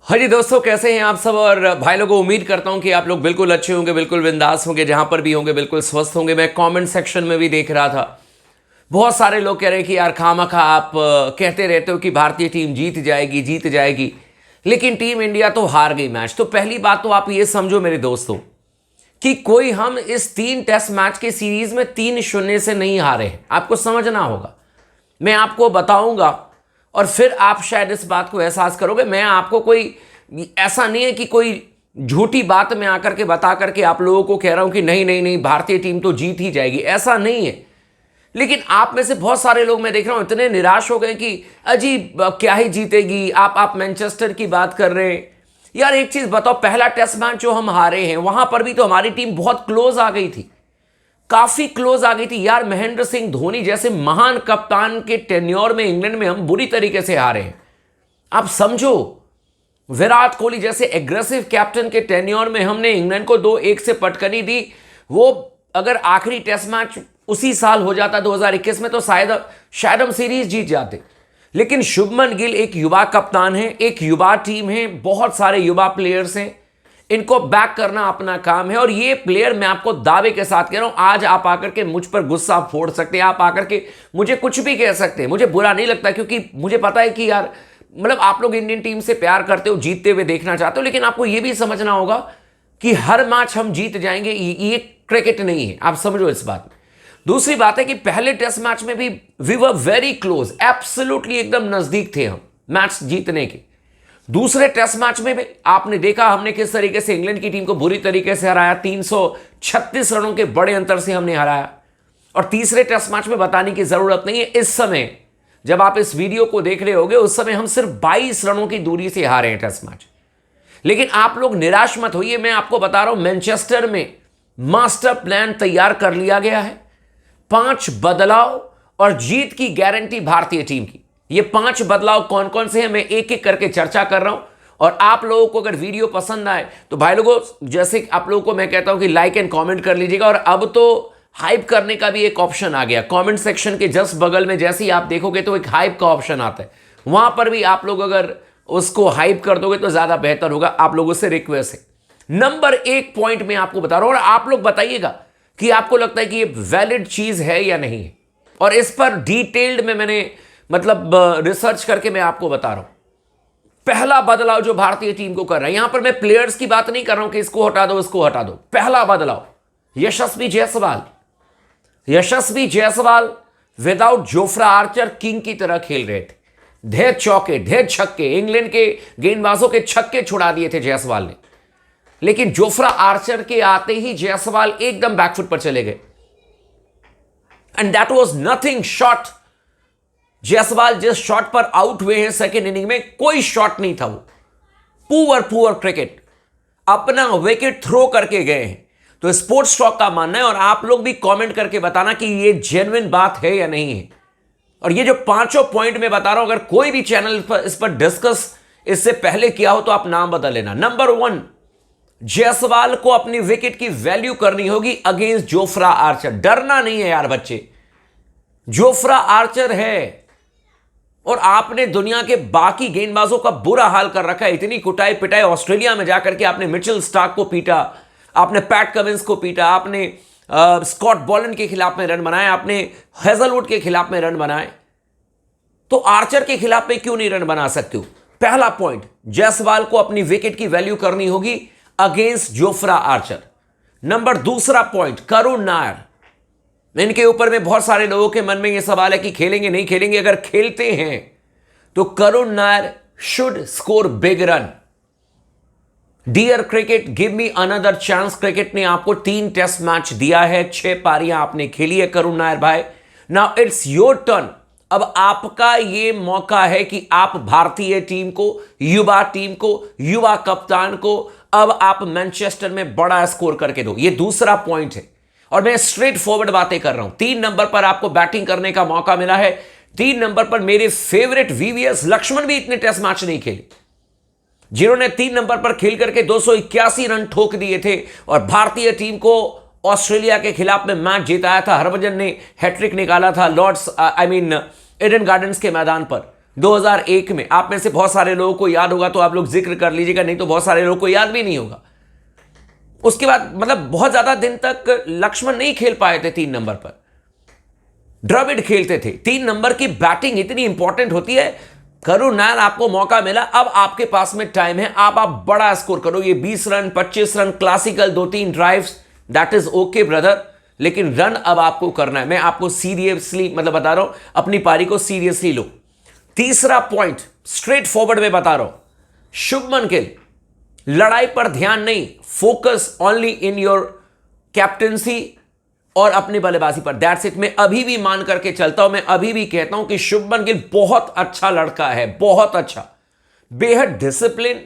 हाँ जी दोस्तों, कैसे हैं आप सब। और भाई लोगों, उम्मीद करता हूं कि आप लोग बिल्कुल अच्छे होंगे, बिल्कुल बिंदास होंगे, जहां पर भी होंगे बिल्कुल स्वस्थ होंगे। मैं कमेंट सेक्शन में भी देख रहा था, बहुत सारे लोग कह रहे हैं कि यार खामखा आप कहते रहते हो कि भारतीय टीम जीत जाएगी जीत जाएगी, लेकिन टीम इंडिया तो हार गई मैच। तो पहली बात तो आप ये समझो मेरे दोस्तों कि कोई हम इस 3 टेस्ट मैच के सीरीज में 3-0 से नहीं हारे हैं। आपको समझना होगा, मैं आपको बताऊंगा और फिर आप शायद इस बात को एहसास करोगे। मैं आपको कोई ऐसा नहीं है कि कोई झूठी बात में आकर के बता करके आप लोगों को कह रहा हूं कि नहीं नहीं नहीं भारतीय टीम तो जीत ही जाएगी, ऐसा नहीं है। लेकिन आप में से बहुत सारे लोग मैं देख रहा हूं इतने निराश हो गए कि अजीब क्या ही जीतेगी। आप मैनचेस्टर की बात कर रहे हैं। यार एक चीज बताओ, पहला टेस्ट मैच जो हम हारे हैं वहां पर भी तो हमारी टीम बहुत क्लोज आ गई थी, काफी क्लोज आ गई थी यार। महेंद्र सिंह धोनी जैसे महान कप्तान के टेन्योर में इंग्लैंड में हम बुरी तरीके से हारे हैं। आप समझो, विराट कोहली जैसे एग्रेसिव कैप्टन के टेन्योर में हमने इंग्लैंड को 2-1 से पटकनी दी। वो अगर आखिरी टेस्ट मैच उसी साल हो जाता 2021 में तो शायद हम सीरीज जीत जाते। लेकिन शुभमन गिल एक युवा कप्तान है, एक युवा टीम है, बहुत सारे युवा प्लेयर्स हैं, इनको बैक करना अपना काम है। और ये प्लेयर मैं आपको दावे के साथ कह रहा हूं, आज आप आकर के मुझ पर गुस्सा फोड़ सकते हैं, आप आकर के मुझे कुछ भी कह सकते हैं, मुझे बुरा नहीं लगता, क्योंकि मुझे पता है कि यार मतलब आप लोग इंडियन टीम से प्यार करते हो, जीतते हुए देखना चाहते हो। लेकिन आपको यह भी समझना होगा कि हर मैच हम जीत जाएंगे, ये क्रिकेट नहीं है, आप समझो इस बात में। दूसरी बात है कि पहले टेस्ट मैच में भी we were very close, absolutely एकदम नजदीक थे हम मैच जीतने के। दूसरे टेस्ट मैच में भी आपने देखा हमने किस तरीके से इंग्लैंड की टीम को बुरी तरीके से हराया, 336 रनों के बड़े अंतर से हमने हराया। और तीसरे टेस्ट मैच में बताने की जरूरत नहीं है, इस समय जब आप इस वीडियो को देख रहे होगे उस समय हम सिर्फ 22 रनों की दूरी से हारे हैं टेस्ट मैच। लेकिन आप लोग निराश मत होइए, मैं आपको बता रहा हूं मैनचेस्टर में मास्टर प्लान तैयार कर लिया गया है। 5 बदलाव और जीत की गारंटी भारतीय टीम की। ये 5 बदलाव कौन कौन से हैं मैं एक एक करके चर्चा कर रहा हूं। और आप लोगों को अगर वीडियो पसंद आए तो भाई लोगों, जैसे आप लोगों को मैं कहता हूं कि लाइक एंड कमेंट कर लीजिएगा। और अब तो हाइप करने का भी एक ऑप्शन आ गया कमेंट सेक्शन के जस्ट बगल में, जैसे ही आप देखोगे तो एक हाइप का ऑप्शन आता है, वहां पर भी आप लोग अगर उसको हाइप कर दोगे तो ज्यादा बेहतर होगा। आप लोगों से रिक्वेस्ट है। नंबर 1 पॉइंट मैं आपको बता रहा हूं और आप लोग बताइएगा कि आपको लगता है कि ये वैलिड चीज है या नहीं है। और इस पर डिटेल्ड में मैंने रिसर्च करके मैं आपको बता रहा हूं। पहला बदलाव जो भारतीय टीम को कर रहा है, यहां पर मैं प्लेयर्स की बात नहीं कर रहा हूं कि इसको हटा दो इसको हटा दो। पहला बदलाव, Yashasvi Jaiswal without Jofra Archer king की तरह खेल रहे थे। ढेर चौके ढेर छक्के, इंग्लैंड के गेंदबाजों के छक्के छुड़ा दिए थे जायसवाल ने। लेकिन जोफ्रा आर्चर के आते ही जायसवाल एकदम बैकफुट पर चले गए and that was nothing shot. Jaiswal जिस शॉट पर आउट हुए हैं सेकेंड इनिंग में, कोई शॉट नहीं था वो। पुअर क्रिकेट, अपना विकेट थ्रो करके गए हैं। तो स्पोर्ट्स टॉक का मानना है, और आप लोग भी कमेंट करके बताना कि ये जेन्युइन बात है या नहीं है। और ये जो 5 पॉइंट में बता रहा हूं, अगर कोई भी चैनल इस पर डिस्कस इससे पहले किया हो तो आप नाम बदल लेना। नंबर 1, जायसवाल को अपनी विकेट की वैल्यू करनी होगी अगेंस्ट जोफ्रा आर्चर। डरना नहीं है यार बच्चे, जोफ्रा आर्चर है और आपने दुनिया के बाकी गेंदबाजों का बुरा हाल कर रखा है। इतनी कुटाई पिटाई, ऑस्ट्रेलिया में जाकर के आपने मिचेल स्टार्क को पीटा, आपने पैट कमिंस को पीटा, आपने स्कॉट बॉलन के खिलाफ में रन बनाए, आपने हेजलवुड के खिलाफ में रन बनाए, तो आर्चर के खिलाफ में क्यों नहीं रन बना सकते हो? पहला पॉइंट, जायसवाल को अपनी विकेट की वैल्यू करनी होगी against Jofra Archer. Number 2 point, Karun Nair. इनके ऊपर में बहुत सारे लोगों के मन में यह सवाल है कि खेलेंगे नहीं खेलेंगे। अगर खेलते हैं तो Karun Nair should score big run. Dear cricket, give me another chance. Cricket ने आपको 3 टेस्ट मैच दिया है, 6 पारियां आपने खेली है करुण नायर भाई। Now it's your turn. अब आपका यह मौका है कि आप भारतीय टीम को, युवा टीम को, युवा कप्तान को अब आप मैनचेस्टर में बड़ा स्कोर करके दो। यह दूसरा पॉइंट है और मैं स्ट्रेट फॉरवर्ड बातें कर रहा हूं। 3 नंबर पर आपको बैटिंग करने का मौका मिला है। 3 नंबर पर मेरे फेवरेट वीवीएस लक्ष्मण भी इतने टेस्ट मैच नहीं खेले, जिन्होंने 3 नंबर पर खेल करके 281 रन ठोक दिए थे और भारतीय टीम को ऑस्ट्रेलिया के खिलाफ में मैच जिताया था। हरभजन ने हैट्रिक निकाला था लॉर्ड्स ईडन गार्डन्स के मैदान पर। 2001 में। आप में से बहुत सारे लोगों को याद होगा तो आप लोग जिक्र कर लीजिएगा, नहीं तो बहुत सारे लोगों को याद भी नहीं होगा। उसके बाद बहुत ज्यादा दिन तक लक्ष्मण नहीं खेल पाए थे 3 नंबर पर, द्रविड़ खेलते थे। 3 नंबर की बैटिंग इतनी इंपॉर्टेंट होती है। करुण नायर, आपको मौका मिला, अब आपके पास में टाइम है, आप बड़ा स्कोर करो। ये 20 run 25 run classical 2-3 drives, that is okay brother, लेकिन रन अब आपको करना है। मैं आपको सीरियसली बता रहा हूं, अपनी पारी को सीरियसली लो। तीसरा पॉइंट स्ट्रेट फॉरवर्ड में बता रहा हूं, शुभमन गिल, लड़ाई पर ध्यान नहीं, focus only in your captaincy और अपनी बल्लेबाजी पर, दैट्स इट। मैं अभी भी मान करके चलता हूं, मैं अभी भी कहता हूं कि शुभमन गिल बहुत अच्छा लड़का है, बहुत अच्छा, बेहद डिसिप्लिन,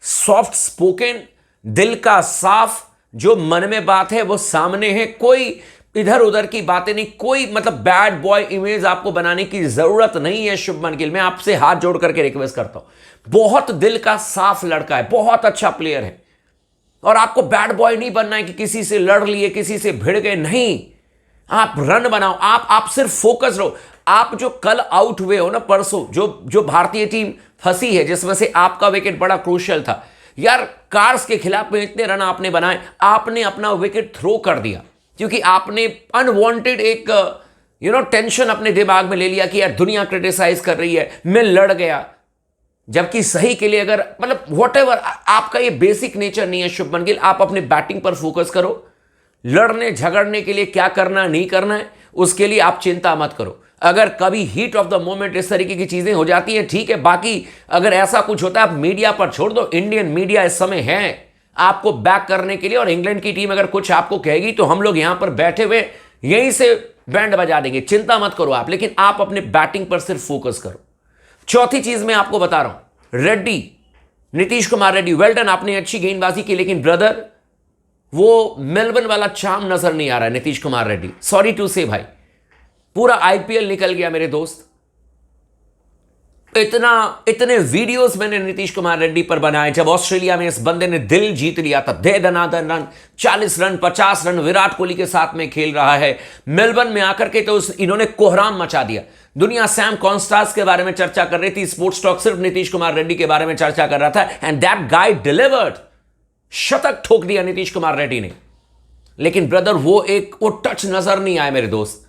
सॉफ्ट स्पोकन, दिल का साफ, जो मन में बात है वो सामने है, कोई इधर उधर की बातें नहीं, कोई बैड बॉय इमेज आपको बनाने की जरूरत नहीं है। शुभमन गिल, मैं आपसे हाथ जोड़ करके रिक्वेस्ट करता हूं, बहुत दिल का साफ लड़का है, बहुत अच्छा प्लेयर है। और आपको बैड बॉय नहीं बनना है कि किसी से लड़ लिए, किसी से भिड़ गए, नहीं। आप रन बनाओ, आप सिर्फ फोकस रहो। आप जो कल आउट हुए हो ना परसों, जो भारतीय टीम फंसी है, जिसमें से आपका विकेट बड़ा क्रूशियल था यार, कार्स के खिलाफ में इतने रन आपने बनाए, आपने अपना विकेट थ्रो कर दिया क्योंकि आपने अनवांटेड एक टेंशन अपने दिमाग में ले लिया कि यार दुनिया क्रिटिसाइज कर रही है, मैं लड़ गया। जबकि सही के लिए अगर व्हाटएवर, आपका ये बेसिक नेचर नहीं है शुभमन गिल। आप अपने बैटिंग पर फोकस करो, लड़ने झगड़ने के लिए क्या करना नहीं करना है उसके लिए आप चिंता मत करो। अगर कभी हीट ऑफ द मोमेंट इस तरीके की चीजें हो जाती हैं, ठीक है, बाकी अगर ऐसा कुछ होता है आप मीडिया पर छोड़ दो। इंडियन मीडिया इस समय है आपको बैक करने के लिए, और इंग्लैंड की टीम अगर कुछ आपको कहेगी तो हम लोग यहां पर बैठे हुए यहीं से बैंड बजा देंगे, चिंता मत करो आप। लेकिन आप अपने बैटिंग पर सिर्फ फोकस करो। चौथी चीज मैं आपको बता रहा हूं, रेड्डी, नीतीश कुमार रेड्डी, वेल डन, आपने अच्छी गेंदबाजी की, लेकिन ब्रदर वो मेलबर्न वाला चार्म नजर नहीं आ रहा है नीतीश कुमार रेड्डी, सॉरी टू से भाई। पूरा आईपीएल निकल गया मेरे दोस्त, इतने वीडियोस मैंने नीतीश कुमार रेड्डी पर बनाए। जब ऑस्ट्रेलिया में इस बंदे ने दिल जीत लिया था, दे दनादन run, 40 run 50 run Virat Kohli के साथ में खेल रहा है। मेलबर्न में आकर के तो इन्होंने कोहराम मचा दिया। दुनिया सैम कॉन्स्टास के बारे में चर्चा कर रही थी, स्पोर्ट्स टॉक सिर्फ नीतीश कुमार रेड्डी के बारे में चर्चा कर रहा था, एंड दैट गाय डिलीवर्ड। शतक ठोक दिया नीतीश कुमार रेड्डी ने, लेकिन ब्रदर वो टच नजर नहीं आया मेरे दोस्त।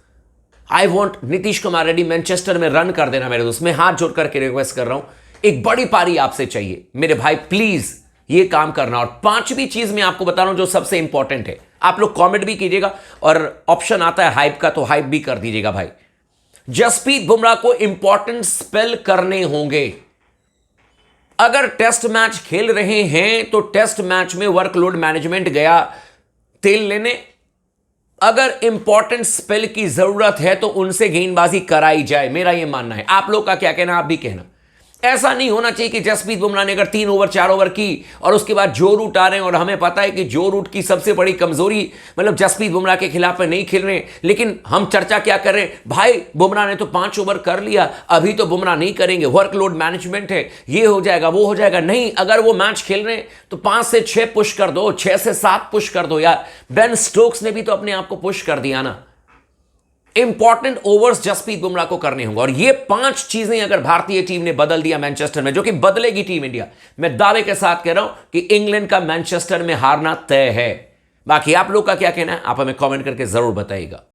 I want Nitish Kumar Reddy Manchester में रन कर देना मेरे दोस्त। मैं हाथ जोड़ करके रिक्वेस्ट कर रहा हूं, एक बड़ी पारी आपसे चाहिए मेरे भाई, प्लीज ये काम करना। और पांचवी चीज मैं आपको बता रहा हूं जो सबसे इंपॉर्टेंट है, आप लोग कमेंट भी कीजिएगा और ऑप्शन आता है हाइप का तो हाइप भी कर दीजिएगा भाई। जसप्रीत बुमराह को इंपॉर्टेंट स्पेल करने होंगे। अगर टेस्ट मैच खेल रहे हैं तो टेस्ट मैच में वर्कलोड मैनेजमेंट गया तेल लेने। अगर इंपॉर्टेंट स्पेल की जरूरत है तो उनसे गेंदबाजी कराई जाए, मेरा यह मानना है। आप लोग का क्या कहना, आप भी कहना। ऐसा नहीं होना चाहिए कि जसप्रीत बुमराह ने अगर 3 ओवर 4 ओवर की और उसके बाद जो रूट आ रहे हैं, और हमें पता है कि जो रूट की सबसे बड़ी कमजोरी जसप्रीत बुमराह के खिलाफ में नहीं खेल रहे हैं, लेकिन हम चर्चा क्या कर रहे हैं, भाई बुमराह ने तो 5 ओवर कर लिया, अभी तो बुमराह नहीं करेंगे, वर्कलोड मैनेजमेंट है, ये हो जाएगा वो हो जाएगा। नहीं, अगर वो मैच खेल रहे हैं तो 5 से 6 पुश कर दो, 6 से 7 पुश कर दो यार। बेन स्टोक्स ने भी तो अपने आप को पुश कर दिया ना। इंपॉर्टेंट ओवर्स जसप्रीत बुमराह को करने होंगे, और ये 5 चीजें अगर भारतीय टीम ने बदल दिया मैनचेस्टर में, जो कि बदलेगी टीम इंडिया, मैं दावे के साथ कह रहा हूं कि इंग्लैंड का मैनचेस्टर में हारना तय है। बाकी आप लोग का क्या कहना है, आप हमें कमेंट करके जरूर बताइएगा।